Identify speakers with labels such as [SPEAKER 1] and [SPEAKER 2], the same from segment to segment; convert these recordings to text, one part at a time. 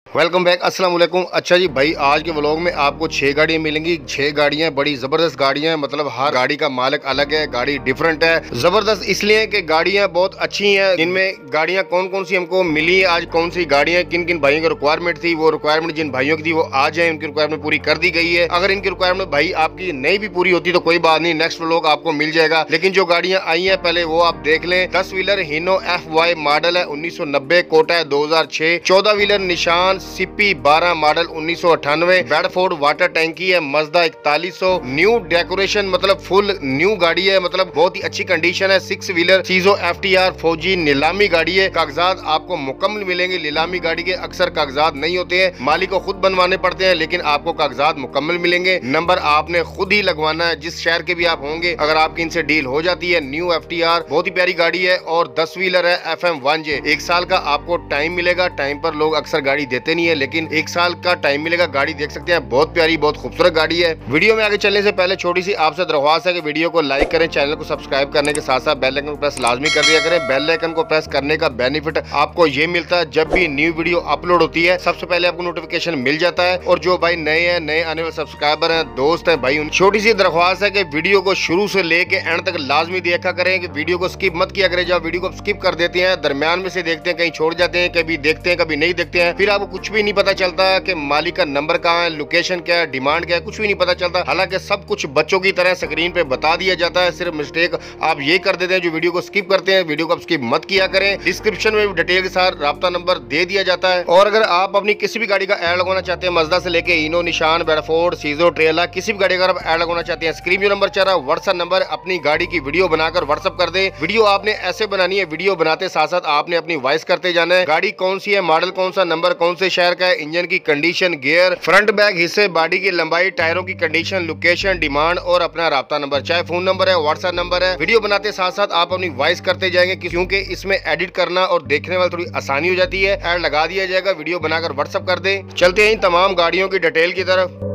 [SPEAKER 1] Welcome back, अस्सलाम वालेकुम। अच्छा जी भाई, आज के व्लॉग में आपको 6 गाड़ियाँ मिलेंगी। 6 गाड़ियाँ बड़ी ज़बरदस्त गाड़ियाँ हैं, मतलब हर गाड़ी का मालिक अलग है, गाड़ी डिफरेंट है। ज़बरदस्त इसलिए कि गाड़ियाँ बहुत अच्छी हैं। इनमें गाड़ियाँ कौन कौन सी हमको मिली, आज कौन सी गाड़ियाँ किन किन भाइयों की रिक्वायरमेंट थी, वो रिक्वायरमेंट जिन भाइयों की थी वो आज है, उनकी रिक्वायरमेंट पूरी कर दी गई है। अगर इनकी रिक्वायरमेंट भाई आपकी नहीं भी पूरी होती तो कोई बात नहीं, नेक्स्ट व्लॉग आपको मिल जाएगा। लेकिन जो गाड़ियाँ आई हैं पहले वो आप देख लें। 10 व्हीलर हीनो FY मॉडल है 1990, कोटा है 2006। 14 व्हीलर निशान CP 12 मॉडल 1998, बेडफोर्ड वाटर टैंकी है, मजदा 4100, न्यू डेकोरेशन, मतलब फुल न्यू गाड़ी है, मतलब बहुत ही अच्छी कंडीशन है। 6 व्हीलर चीजो FTR फौजी नीलामी गाड़ी है। कागजात आपको मुकम्मल मिलेंगे। नीलामी गाड़ी के अक्सर कागजात नहीं होते हैं, मालिक को खुद बनवाने पड़ते हैं, लेकिन आपको कागजात मुकम्मल मिलेंगे। नंबर आपने खुद ही लगवाना है, जिस शहर के भी आप होंगे। अगर आपकी इनसे डील हो जाती है, न्यू FTR बहुत ही प्यारी गाड़ी है। और 10 व्हीलर है FM 1J। 1 साल का आपको टाइम मिलेगा। टाइम पर लोग अक्सर गाड़ी देते नहीं है, लेकिन 1 साल का टाइम मिलेगा। गाड़ी देख सकते हैं, बहुत प्यारी बहुत खूबसूरत गाड़ी है। वीडियो में आगे चलने से पहले छोटी सी आपसे दरख्वास्त है कि वीडियो को लाइक करें, चैनल को सब्सक्राइब करने के साथ साथ बेल आइकन को प्रेस लाजमी कर दिया करें। बेल आइकन को प्रेस करने का बेनिफिट आपको ये मिलता है, जब भी न्यू वीडियो अपलोड होती है सबसे पहले आपको नोटिफिकेशन मिल जाता है। और जो भाई नए हैं, नए आने वाले सब्सक्राइबर हैं, दोस्त हैं भाई, उन छोटी सी दरख्वास्त है कि वीडियो को शुरू से लेके एंड तक लाजमी देखा करें, कि वीडियो को स्किप मत किया करें। जब वीडियो को स्किप कर देते हैं, दरमियान में से देखते हैं, कहीं छोड़ जाते हैं, कभी देखते हैं कभी नहीं देखते हैं, फिर आपको कुछ भी नहीं पता चलता कि मालिक का नंबर कहाँ है, लोकेशन क्या है, डिमांड क्या है, कुछ भी नहीं पता चलता। हालांकि सब कुछ बच्चों की तरह स्क्रीन पे बता दिया जाता है। सिर्फ मिस्टेक आप ये कर देते हैं जो वीडियो को स्किप करते हैं। वीडियो को आप स्किप मत किया करें। डिस्क्रिप्शन में डिटेल के साथ राब्ता नंबर दे दिया जाता है। और अगर आप अपनी किसी भी गाड़ी का ऐड लगवाना चाहते हैं, मजदा से लेके इनो, निशान, बेडफोर्ड, सीजो, ट्रेला, किसी भी गाड़ी का आप ऐड लगवाना चाहते हैं, स्क्रीन जो नंबर चल रहा है व्हाट्सएप नंबर, अपनी गाड़ी की वीडियो बनाकर व्हाट्सएप कर दे। वीडियो आपने ऐसे बनानी है, वीडियो बनाते साथ साथ आपने अपनी वॉइस करते जाना है। गाड़ी कौन सी है, मॉडल कौन सा, नंबर कौन से शहर का है, इंजन की कंडीशन, गियर, फ्रंट बैक हिस्से, बॉडी की लंबाई, टायरों की कंडीशन, लोकेशन, डिमांड और अपना राब्ता नंबर, चाहे फोन नंबर है, व्हाट्सएप नंबर है। वीडियो बनाते साथ साथ आप अपनी वॉइस करते जाएंगे, क्योंकि इसमें एडिट करना और देखने वाली थोड़ी आसानी हो जाती है। ऐड लगा दिया जाएगा, वीडियो बनाकर व्हाट्सएप कर दे। चलते हैं इन तमाम गाड़ियों की डिटेल की तरफ।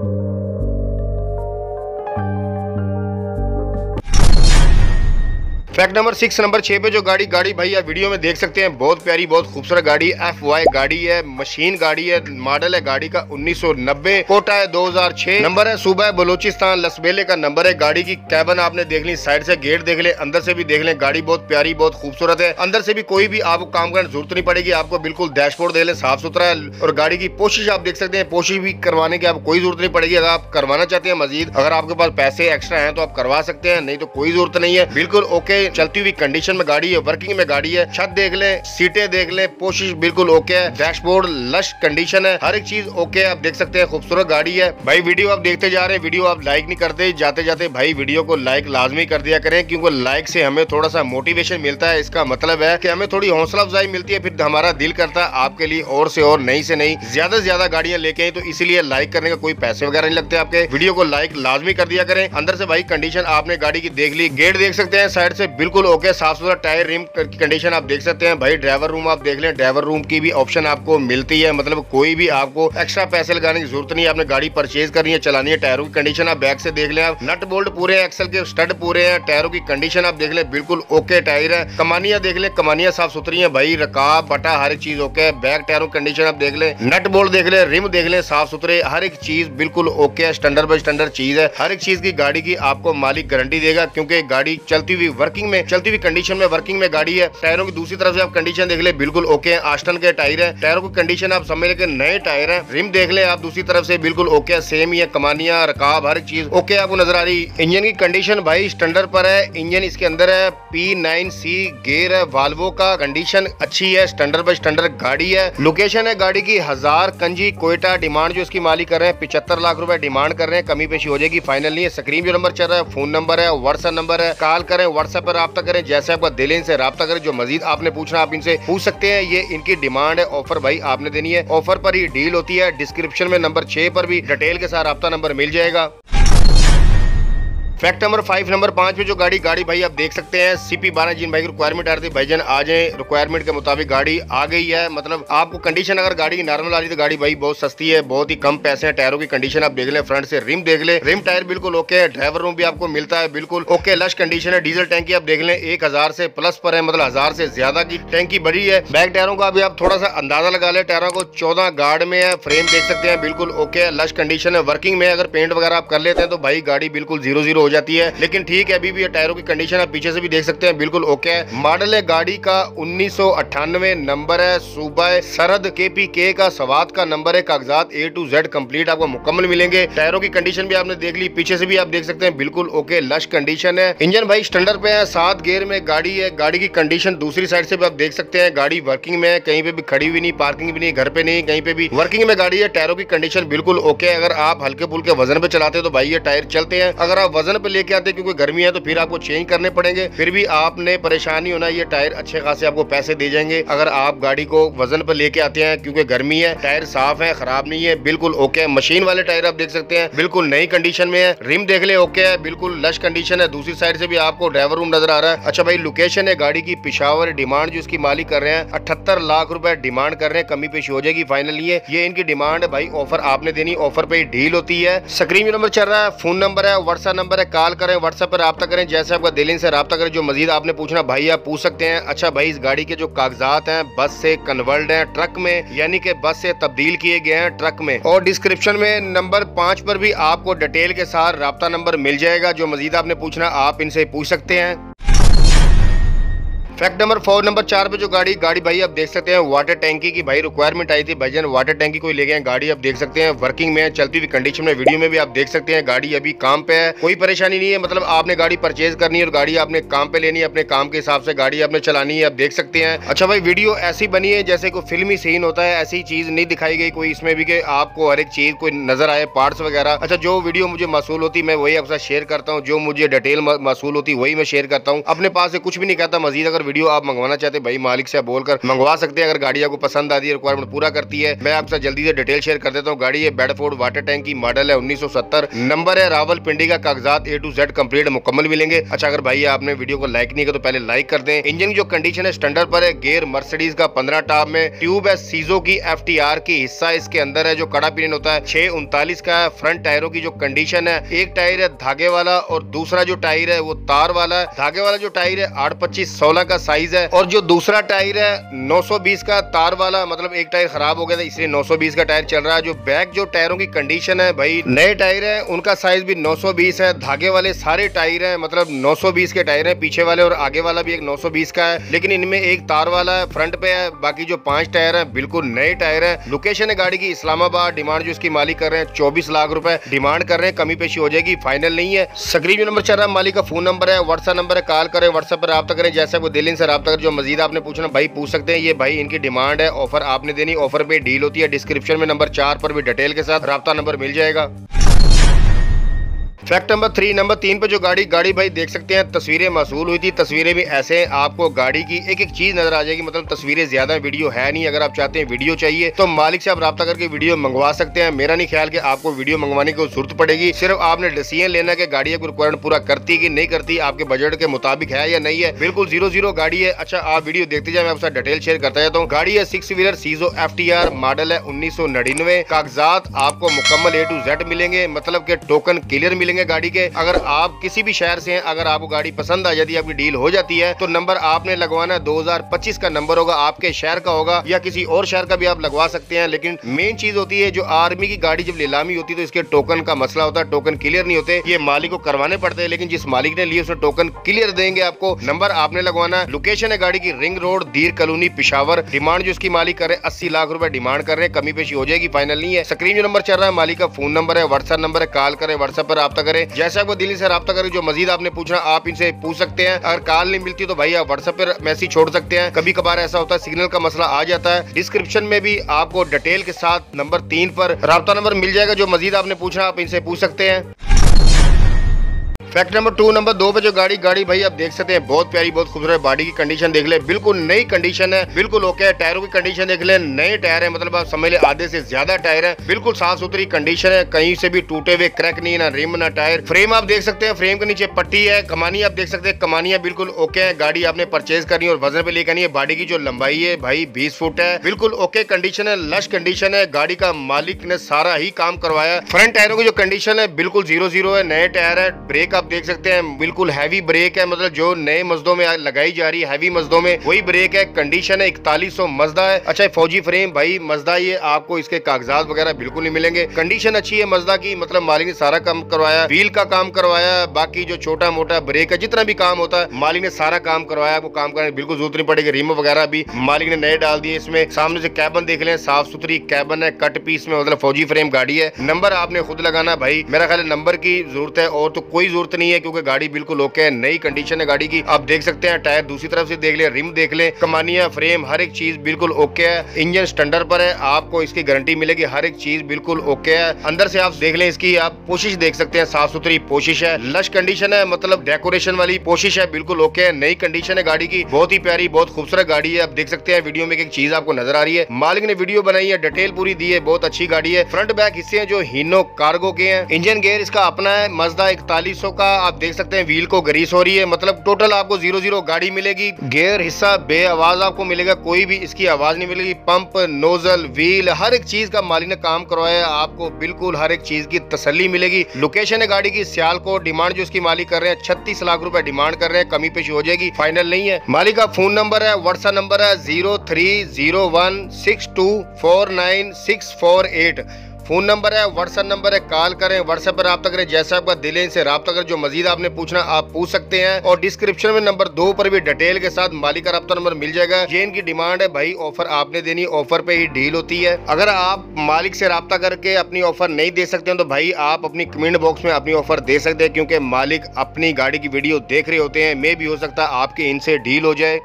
[SPEAKER 1] फैक्ट नंबर 6 नंबर 6 पे जो गाड़ी भाई आप वीडियो में देख सकते हैं, बहुत प्यारी बहुत खूबसूरत गाड़ी FY गाड़ी है, मशीन गाड़ी है। मॉडल है गाड़ी का 1990, कोटा है 2006, नंबर है सूबा बलूचिस्तान, लसबेले का नंबर है। गाड़ी की कैबिन आपने देख ली, साइड से गेट देख ले, अंदर से भी देख ले। गाड़ी बहुत प्यारी बहुत खूबसूरत है। अंदर से भी कोई भी आपको काम करने की जरूरत नहीं पड़ेगी। आपको बिल्कुल डैशबोर्ड देख ले, साफ सुथरा है। और गाड़ी की पोशिश आप देख सकते हैं, पोशिश भी करवाने की आपको कोई जरूरत नहीं पड़ेगी। अगर आप करवाना चाहते हैं मजीद, अगर आपके पास पैसे एक्स्ट्रा हैं तो आप करवा सकते हैं, नहीं तो कोई जरूरत नहीं है। बिल्कुल ओके चलती हुई कंडीशन में गाड़ी है, वर्किंग में गाड़ी है। छत देख ले, सीटें देख ले, पोशिश बिल्कुल ओके है। डैशबोर्ड लश कंडीशन है, हर एक चीज ओके है। आप देख सकते हैं खूबसूरत गाड़ी है भाई। वीडियो आप देखते जा रहे हैं, वीडियो आप लाइक नहीं करते, जाते जाते भाई वीडियो को लाइक लाजमी कर दिया करें, क्योंकि लाइक से हमें थोड़ा सा मोटिवेशन मिलता है। इसका मतलब है कि हमें थोड़ी हौसला अफजाई मिलती है, फिर हमारा दिल करता है आपके लिए और से और नई से नई ज्यादा से ज्यादा गाड़ियां लेके आए। तो इसीलिए लाइक करने का कोई पैसे वगैरह नहीं लगते आपके। वीडियो को लाइक लाजमी कर दिया करें। अंदर से भाई कंडीशन आपने गाड़ी की देख ली, गेट देख सकते हैं, साइड से बिल्कुल ओके, साफ सुथरा। टायर रिम की कंडीशन आप देख सकते हैं भाई। ड्राइवर रूम आप देख लें, ड्राइवर रूम की भी ऑप्शन आपको मिलती है, मतलब कोई भी आपको एक्स्ट्रा पैसे लगाने की जरूरत नहीं है। आपने गाड़ी परचेज करनी है, चलानी है। टायरों की कंडीशन आप बैक से देख लें, आप नट बोल्ट पूरे हैं, एक्सल के स्टड पूरे हैं। टायरों की कंडीशन आप देख लें, बिल्कुल ओके टायर है। कमानियां देख लें, कमानियां साफ सुथरी है भाई। रकाब बटा हर एक चीज ओके है। बैक टायरों की कंडीशन आप देख लें, नट बोल्ट देख लें, रिम देख लें, साफ सुथरे, हर एक चीज बिल्कुल ओके है। स्टैंडर्ड बाय स्टैंडर्ड चीज है। हर एक चीज की गाड़ी की आपको मालिक गारंटी देगा, क्योंकि गाड़ी चलती हुई वर्किंग में, चलती हुई कंडीशन में, वर्किंग में गाड़ी है। टायरों की दूसरी तरफ से आप कंडीशन देख ले, बिल्कुल ओके है। आस्टन के टायर है। टायरों की कंडीशन आप समझ ले नए टायर हैं। रिम देख ले आप दूसरी तरफ से, बिल्कुल ओके है, सेम ही है। कमानियां, रकाब, हर चीज ओके आपको नजर आ रही। इंजन की कंडीशन भाई स्टैंडर्ड पर है। इंजन इसके अंदर है, P9C गियर है, वाल्वो का कंडीशन अच्छी है, स्टैंडर्ड बाय स्टैंडर्ड गाड़ी है। लोकेशन है गाड़ी की 1000 कंजी, कोयटा। डिमांड जो इसकी मालिक कर रहे हैं 75 लाख रुपए डिमांड कर रहे हैं। कमी पेशी हो जाएगी, फाइनल नहीं है। स्क्रीन जो नंबर चल रहा है, फोन नंबर है, व्हाट्सएप नंबर है, कॉल करें, व्हाट्सएप पर राब्ता करें, जैसे आपका दिल इनसे राब्ता करें। जो मजीद आपने पूछना आप इनसे पूछ सकते हैं। ये इनकी डिमांड है, ऑफर भाई आपने देनी है, ऑफर पर ही डील होती है। डिस्क्रिप्शन में नंबर 6 पर भी डिटेल के साथ राब्ता नंबर मिल जाएगा। फैक्ट नंबर 5 नंबर 5 पे जो गाड़ी भाई आप देख सकते हैं CP12 जिन भाई की रिक्वायरमेंट आ रही थी भाईजान आ जाए, रिक्वायरमेंट के मुताबिक गाड़ी आ गई है। मतलब आपको कंडीशन अगर गाड़ी की नॉर्मल आ रही तो गाड़ी भाई बहुत सस्ती है, बहुत ही कम पैसे हैं। टायरों की कंडीशन आप देख ले, फ्रंट से रिम देख ले, रिम टायर बिल्कुल ओके है, ड्राइवर रूम भी आपको मिलता है बिल्कुल ओके, लश कंडीशन है। डीजल टैंकी आप देख लें 1000 से प्लस पर है, मतलब 1000 से ज्यादा की टैंकी बड़ी है। बैक टायरों का भी आप थोड़ा सा अंदाजा लगा ले, टायरों को 14 गार्ड में है, फ्रेम देख सकते हैं बिल्कुल ओके है, लश कंडीशन है। वर्किंग में अगर पेंट वगैरह आप कर लेते हैं तो भाई गाड़ी बिल्कुल 0-0 हो जाती है, लेकिन ठीक है अभी भी टायरों की कंडीशन आप पीछे से भी देख सकते हैं बिल्कुल ओके है। मॉडल है गाड़ी का 1998, नंबर है सूबा सरहद KPK का, सवात का नंबर है, कागजात A to Z कंप्लीट आपको मुकम्मल मिलेंगे। टायरों की कंडीशन भी आपने देख ली, पीछे से भी आप देख सकते हैं बिल्कुल ओके लश कंडीशन है। इंजन भाई स्टैंडर्ड पे है, 7 गियर में गाड़ी है। गाड़ी की कंडीशन दूसरी साइड से भी आप देख सकते हैं, गाड़ी वर्किंग में है, कहीं पे भी खड़ी हुई नहीं, पार्किंग भी नहीं, घर पे नहीं, कहीं पे भी वर्किंग में गाड़ी है। टायरों की कंडीशन बिल्कुल ओके है। अगर आप हल्के फुल्के वजन पे चलाते हैं तो भाई ये टायर चलते हैं, अगर आप वजन पे लेके आते हैं क्योंकि गर्मी है तो फिर आपको चेंज करने पड़ेंगे, फिर भी आपने परेशानी होना, ये टायर अच्छे खासे आपको पैसे दे जाएंगे। अगर आप गाड़ी को वजन पे लेके आते हैं क्योंकि गर्मी है, टायर साफ है, खराब नहीं है, बिल्कुल ओके है। मशीन वाले टायर आप देख सकते हैं बिल्कुल नई कंडीशन में है, रिम देख ले ओके है, बिल्कुल लश कंडीशन है। दूसरी साइड से भी आपको ड्राइवर रूम नजर आ रहा है। अच्छा भाई लोकेशन है गाड़ी की पिशावर, डिमांड जो इसकी मालिक कर रहे हैं 78 लाख रुपए डिमांड कर रहे हैं, कमी पेशी हो जाएगी फाइनल। ये इनकी डिमांड है भाई, ऑफर आपने देनी, ऑफर पे डील होती है। स्क्रीन नंबर चल रहा है, फोन नंबर है, व्हाट्सएप नंबर है, कॉल करें, व्हाट्सएप पर राब्ता करें, जैसे आपका दिल से राब्ता करें। जो मजीद आपने पूछना भाई आप पूछ सकते हैं। अच्छा भाई इस गाड़ी के जो कागजात हैं बस से कन्वर्ट हैं ट्रक में, यानी कि बस से तब्दील किए गए हैं ट्रक में, और डिस्क्रिप्शन में नंबर 5 पर भी आपको डिटेल के साथ राब्ता नंबर मिल जाएगा। जो मजीद आपने पूछना आप इनसे पूछ सकते हैं। फैक्ट नंबर 4 नंबर 4 पे जो गाड़ी भाई आप देख सकते हैं वाटर टैंकी की भाई रिक्वायरमेंट आई थी भाईजान, वाटर टैंकी कोई ले गए हैं। गाड़ी आप देख सकते हैं वर्किंग में है, चलती हुई कंडीशन में, वीडियो में भी आप देख सकते हैं गाड़ी अभी काम पे है, कोई परेशानी नहीं है। मतलब आपने गाड़ी परचेज करनी है और गाड़ी आपने काम पे लेनी है, अपने काम के हिसाब से गाड़ी आपने चलानी है, आप देख सकते हैं। अच्छा भाई वीडियो ऐसी बनी है जैसे कोई फिल्मी सीन होता है, ऐसी चीज नहीं दिखाई गई कोई इसमें भी कि आपको हर एक चीज कोई नजर आए, पार्ट्स वगैरह। अच्छा जो वीडियो मुझे मासूल होती मैं वही आपसे शेयर करता हूँ, जो मुझे डिटेल मासूल होती वही मैं शेयर करता हूँ, अपने पास से कुछ भी नहीं कहता। मजीद अगर वीडियो आप मंगवाना चाहते भाई मालिक से बोलकर मंगवा सकते हैं, अगर गाड़ी आपको पसंद आती है, रिक्वायरमेंट पूरा करती है। मैं आपसे जल्दी से डिटेल शेयर कर देता हूँ। गाड़ी है बेडफोर्ड वाटर टैंक की, मॉडल है 1970, नंबर है रावलपिंडी का, कागजात A to Z कंप्लीट मुकम्मल मिलेंगे। अच्छा अगर भाई आपने वीडियो को लाइक नहीं किया तो पहले लाइक कर दें। इंजन की जो कंडीशन है स्टैंडर्ड पर है, गेयर मर्सिडीज का 15 टॉप में, ट्यूब है सीजो की FTR की, हिस्सा इसके अंदर है जो कड़ा पिनियन होता है 639 का है। फ्रंट टायरों की जो कंडीशन है, एक टायर है धागे वाला और दूसरा जो टायर है वो तार वाला है। धागे वाला जो टायर है 825/16 का साइज है, और जो दूसरा टायर है 920 का तार वाला, मतलब एक टायर खराब हो गया था इसलिए 920 का टायर चल रहा है। जो बैक जो टायरों की कंडीशन है भाई नए टायर है, उनका साइज भी 920 है। धागे वाले सारे टायर हैं, मतलब 920 के टायर हैं, पीछे वाले और आगे वाला भी एक 920 का है, लेकिन इनमें एक तार वाला है फ्रंट पे है। बाकी जो 5 टायर है बिल्कुल नए टायर है। लोकेशन है गाड़ी की इस्लामाबाद, डिमांड जो इसकी मालिक कर रहे हैं 24 लाख रुपए डिमांड कर रहे हैं, कमी पेशी हो जाएगी, फाइनल नहीं है। स्क्रीन नंबर चल रहा है, मालिक का फोन नंबर है, व्हाट्सएप नंबर है, कॉल करें, व्हाट्सएप पर राब्ता करें, जैसे आपको दिल से राब्ता करें। जो मजीद आपने पूछना भाई पूछ सकते हैं। ये भाई इनकी डिमांड है, ऑफर आपने देनी, ऑफर पे डील होती है। डिस्क्रिप्शन में नंबर 4 पर भी डिटेल के साथ राब्ता नंबर मिल जाएगा। फैक्ट नंबर 3 नंबर 3 पे जो गाड़ी भाई देख सकते हैं तस्वीरें मसूल हुई थी। तस्वीरें भी ऐसे आपको गाड़ी की एक एक चीज नजर आ जाएगी, मतलब तस्वीरें ज्यादा वीडियो है नहीं। अगर आप चाहते हैं वीडियो चाहिए तो मालिक से आप राब्ता करके वीडियो मंगवा सकते हैं। मेरा नहीं ख्याल कि आपको वीडियो मंगवाने की जरूरत पड़ेगी, सिर्फ आपने डिसीजन लेना कि गाड़ी आपको रिक्वायरमेंट पूरा करती कि नहीं करती, आपके बजट के मुताबिक है या नहीं है। बिल्कुल 0-0 गाड़ी है। अच्छा आप वीडियो देखते जाए, मैं आपसे डिटेल शेयर करता जाता हूँ। गाड़ी है 6 व्हीलर सीजो FTR, मॉडल है 1999, कागजात आपको मुकम्मल A to Z मिलेंगे, मतलब के टोकन क्लियर मिलेंगे गाड़ी के। अगर आप किसी भी शहर से हैं, अगर आपको गाड़ी पसंद आ जाती है, आपकी डील हो जाती है, तो नंबर आपने लगवाना 2025 का नंबर होगा, आपके शहर का होगा या किसी और शहर का भी आप लगवा सकते हैं। लेकिन मेन चीज होती है जो आर्मी की गाड़ी जब नीलामी होती है तो इसके टोकन का मसला होता है, टोकन क्लियर नहीं होते, ये मालिक को करवाने पड़ते हैं। लेकिन जिस मालिक ने लिए उसने टोकन क्लियर देंगे आपको, नंबर आपने लगवाना है। लोकेशन है गाड़ी की रिंग रोड, दीर कॉलोनी, पिशावर। डिमांड जो इसकी मालिक करे 80 लाख रुपए डिमांड कर रहे हैं, कमी पेशी हो जाएगी, फाइनल नहीं है। स्क्रीन जो नंबर चल रहा है मालिक का फोन नंबर है, व्हाट्सएप नंबर है, कॉल करें, व्हाट्सएप पर राब्ता करें, जैसे आपको दिल्ली से राब्ता करें। जो मजीद आपने पूछना आप इनसे पूछ सकते हैं। अगर कॉल नहीं मिलती तो भाई आप व्हाट्सएप पर मैसेज छोड़ सकते हैं, कभी कभार ऐसा होता है सिग्नल का मसला आ जाता है। डिस्क्रिप्शन में भी आपको डिटेल के साथ नंबर 3 पर राब्ता नंबर मिल जाएगा। जो मजीद आपने पूछना आप इनसे पूछ सकते हैं। फैक्ट नंबर 2 नंबर 2 पे जो गाड़ी भाई आप देख सकते हैं, बहुत प्यारी बहुत खूबसूरत। बॉडी की कंडीशन देख ले, बिल्कुल नई कंडीशन है, बिल्कुल ओके है। टायरों की कंडीशन देख ले, नए टायर है, मतलब आप समझ ले आधे से ज्यादा टायर है, बिल्कुल साफ सुथरी कंडीशन है, कहीं से भी टूटे हुए क्रैक नहीं, ना रिम ना टायर। फ्रेम आप देख सकते हैं, फ्रेम के नीचे पट्टी है। कमानी आप देख सकते हैं, कमानियां बिल्कुल ओके है। गाड़ी आपने परचेज करनी है और वजन पे लेकर आनी है। बॉडी की जो लंबाई है भाई 20 फुट है, बिल्कुल ओके कंडीशन है, लश कंडीशन है। गाड़ी का मालिक ने सारा ही काम करवाया। फ्रंट टायरों की जो कंडीशन है बिल्कुल 0-0 है, नए टायर है। ब्रेक आप देख सकते हैं, बिल्कुल हैवी ब्रेक है, मतलब जो नए मजदों में लगाई जा रही है हैवी मजदों में वही ब्रेक है। कंडीशन है 4100 मजदा है। अच्छा फौजी फ्रेम भाई मजदा, ये आपको इसके कागजात वगैरह बिल्कुल नहीं मिलेंगे। कंडीशन अच्छी है मजदा की, मतलब मालिक ने सारा काम करवाया, व्हील का काम करवाया, बाकी जो छोटा मोटा ब्रेक है जितना भी काम होता है मालिक ने सारा काम करवाया। आपको काम करने की बिल्कुल जरूरत नहीं पड़ेगी। रिम वगैरह भी मालिक ने नए डाल दिए। इसमें सामने से कैबन देख लें, साफ सुथरी कैबन है, कट पीस में, मतलब फौजी फ्रेम गाड़ी है। नंबर आपने खुद लगाना भाई, मेरा ख्याल नंबर की जरूरत है और तो कोई जरूरत नहीं है, क्योंकि गाड़ी बिल्कुल ओके है, नई कंडीशन है गाड़ी की। आप देख सकते हैं टायर दूसरी तरफ से देख ले, रिम देख ले, कमानिया फ्रेम हर एक चीज बिल्कुल ओके है। इंजन स्टैंडर्ड पर है, आपको इसकी गारंटी मिलेगी, हर एक चीज बिल्कुल ओके है। अंदर से आप देख लें, इसकी आप पोशिश देख सकते हैं, साफ सुथरी पोशिश है, लश कंडीशन है, मतलब डेकोरेशन वाली पोशिश है, बिल्कुल ओके है। नई कंडीशन है गाड़ी की, बहुत ही प्यारी बहुत खूबसूरत गाड़ी है। आप देख सकते हैं वीडियो में एक चीज आपको नजर आ रही है, मालिक ने वीडियो बनाई है, डिटेल पूरी दी है, बहुत अच्छी गाड़ी है। फ्रंट बैक हिस्से हैं जो हीनो कार्गो के हैं। इंजन गेयर इसका अपना है, मजदा 4100 का। आप देख सकते हैं व्हील को ग्रीस हो रही है, मतलब टोटल आपको 0-0 गाड़ी मिलेगी। गेयर हिस्सा बे आवाज आपको मिलेगा, कोई भी इसकी आवाज नहीं मिलेगी। पंप नोजल व्हील हर एक चीज का मालिक ने काम करवाया, आपको बिल्कुल हर एक चीज की तसल्ली मिलेगी। लोकेशन है गाड़ी की सियालकोट। डिमांड जो इसकी मालिक कर रहे हैं 36 लाख रुपए डिमांड कर रहे हैं, कमी पेशी हो जाएगी, फाइनल नहीं है। मालिक का फोन नंबर है, व्हाट्सएप नंबर है 030162494648। फोन नंबर है, व्हाट्सएप नंबर है, कॉल करें, व्हाट्सएप पर रब्ता करें, जैसा आपका दिल है इनसे रब्ता करें। जो मजीद आपने पूछना आप पूछ सकते हैं, और डिस्क्रिप्शन में नंबर 2 पर भी डिटेल के साथ मालिक का रब्ता नंबर मिल जाएगा। ये इनकी डिमांड है भाई, ऑफर आपने देनी, ऑफर पे ही डील होती है। अगर आप मालिक से रब्ता करके अपनी ऑफर नहीं दे सकते हैं तो भाई आप अपनी कमेंट बॉक्स में अपनी ऑफर दे सकते हैं, क्योंकि मालिक अपनी गाड़ी की वीडियो देख रहे होते हैं, मे भी हो सकता है आपके इनसे डील हो जाए।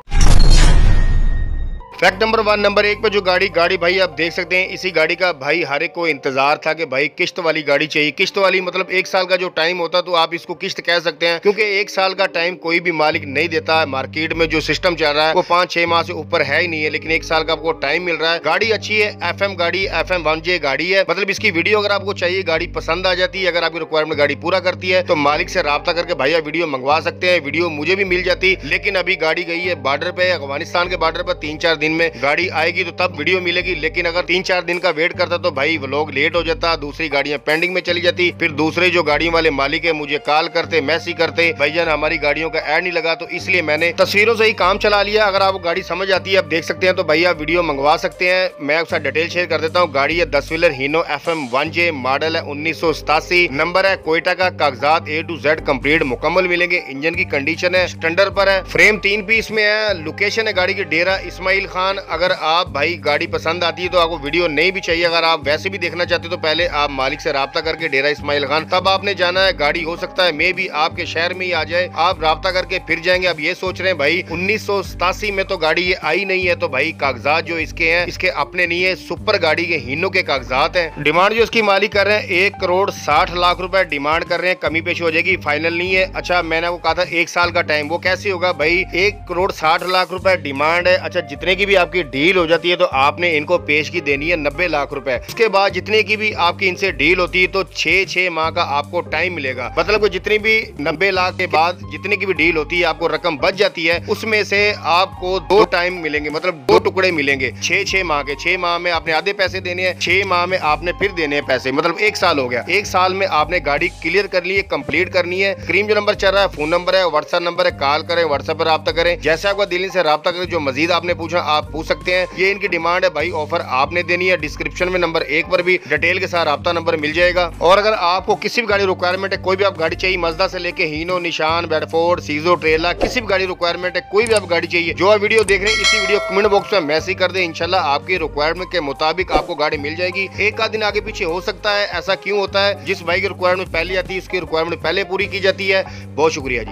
[SPEAKER 1] फैक्ट नंबर 1 नंबर 1 पे जो गाड़ी भाई आप देख सकते हैं, इसी गाड़ी का भाई हर एक को इंतजार था कि भाई किश्त वाली गाड़ी चाहिए। किश्त वाली मतलब 1 साल का जो टाइम होता तो आप इसको किश्त कह सकते हैं, क्योंकि 1 साल का टाइम कोई भी मालिक नहीं देता है। मार्केट में जो सिस्टम चल रहा है वो 5-6 माह से ऊपर है ही नहीं है, लेकिन 1 साल का आपको टाइम मिल रहा है। गाड़ी अच्छी है, FM गाड़ी, FM 1J गाड़ी है, मतलब इसकी वीडियो अगर आपको चाहिए, गाड़ी पसंद आ जाती है, अगर आपकी रिक्वायरमेंट गाड़ी पूरा करती है तो मालिक से रब्ता करके भैया वीडियो मंगवा सकते हैं। वीडियो मुझे भी मिल जाती, लेकिन अभी गाड़ी गई है बॉर्डर पे, अफगानिस्तान के बॉर्डर पर। 3-4 दिन में गाड़ी तो तब वीडियो मिलेगी, लेकिन अगर 3-4 दिन का वेट करता तो भाई व्लॉग लेट हो जाता, दूसरी गाड़ियां पेंडिंग में चली जाती, फिर दूसरे जो गाड़ियों वाले मालिक है मुझे कॉल करते, मैसेज करते, भाईजान हमारी गाड़ियों का ऐड नहीं लगा, तो इसलिए मैंने तस्वीरों से ही काम चला लिया। अगर आपको गाड़ी समझ आती है, आप देख सकते हैं, तो भैया वीडियो मंगवा सकते हैं। मैं उसका डिटेल शेयर कर देता हूँ। गाड़ी है 10 व्हीलर हीनो FM 1J, मॉडल है 1987, नंबर है कोयटा का, कागजात A to Z कंप्लीट मुकम्मल मिलेंगे। इंजन की कंडीशन है स्टैंडर्ड पर है, फ्रेम 3 पीस में है। लोकेशन है गाड़ी की डेरा इस्माइल खान। अगर आप भाई गाड़ी पसंद आती है तो आपको वीडियो नहीं भी चाहिए, अगर आप वैसे भी देखना चाहते हो तो पहले आप मालिक से रब्ता करके डेरा इस्माइल खान तब आपने जाना है। गाड़ी हो सकता है मे भी आपके शहर में ही आ जाए, आप रब्ता करके फिर जाएंगे। अब ये सोच रहे हैं भाई 1987 में तो गाड़ी ये आई नहीं है, तो भाई कागजात जो इसके हैं इसके अपने नहीं है, सुपर गाड़ी के हीनो के कागजात हैं। डिमांड जो इसकी मालिक कर रहे हैं 1,60,00,000 रुपए डिमांड कर रहे हैं, कमी पेशी हो जाएगी, फाइनल नहीं है। अच्छा मैंने आपको कहा था 1 साल का टाइम, वो कैसे होगा भाई? 1,60,00,000 रुपए डिमांड है। अच्छा जितने की भी आपकी डील हो जाती है तो आपने इनको पेश की देनी है 90 लाख रुपए। उसके बाद जितने की भी आपकी इनसे डील होती है तो 6 माह का आपको टाइम मिलेगा, मतलब जितनी भी 90 लाख के बाद जितने की भी डील होती है आपको रकम बच जाती है, उसमें से आपको 2 टाइम मिलेंगे, मतलब 2 टुकड़े मिलेंगे 6 माह के। 6 माह में आपने आधे पैसे देने हैं, 6 माह में आपने फिर देने हैं पैसे, मतलब 1 साल हो गया। 1 साल में आपने गाड़ी क्लियर कर ली है, कंप्लीट करनी है। स्क्रीन जो नंबर चल रहा है फोन नंबर है, व्हाट्सएप नंबर है, कॉल करें, व्हाट्सएप पर रब्ता करें, जैसे आपका दिल से रब्ता करें। जो मजीद आपने पूछा आप पूछ सकते हैं। ये इनकी डिमांड है भाई, ऑफर आपने देनी है। डिस्क्रिप्शन में नंबर 1 पर भी डिटेल के साथ रब्ता नंबर मिल जाएगा। और अगर आपको किसी भी गाड़ी रिक्वायरमेंट है, कोई भी आप गाड़ी चाहिए, मजदा से लेके हीनो, निशान, बेडफोर्ड, सीजो, ट्रेला, किसी भी गाड़ी रिक्वायरमेंट है, कोई भी आप गाड़ी चाहिए, जो आप वीडियो देख रहे हैं इसी वीडियो कमेंट बॉक्स में मैसेज कर दे, इंशाल्लाह आपकी रिक्वायरमेंट के मुताबिक आपको गाड़ी मिल जाएगी। एक आध दिन आगे पीछे हो सकता है, ऐसा क्यों होता है? जिस भाई की रिक्वायरमेंट पहले आती है उसकी रिक्वायरमेंट पहले पूरी की जाती है। बहुत शुक्रिया जी।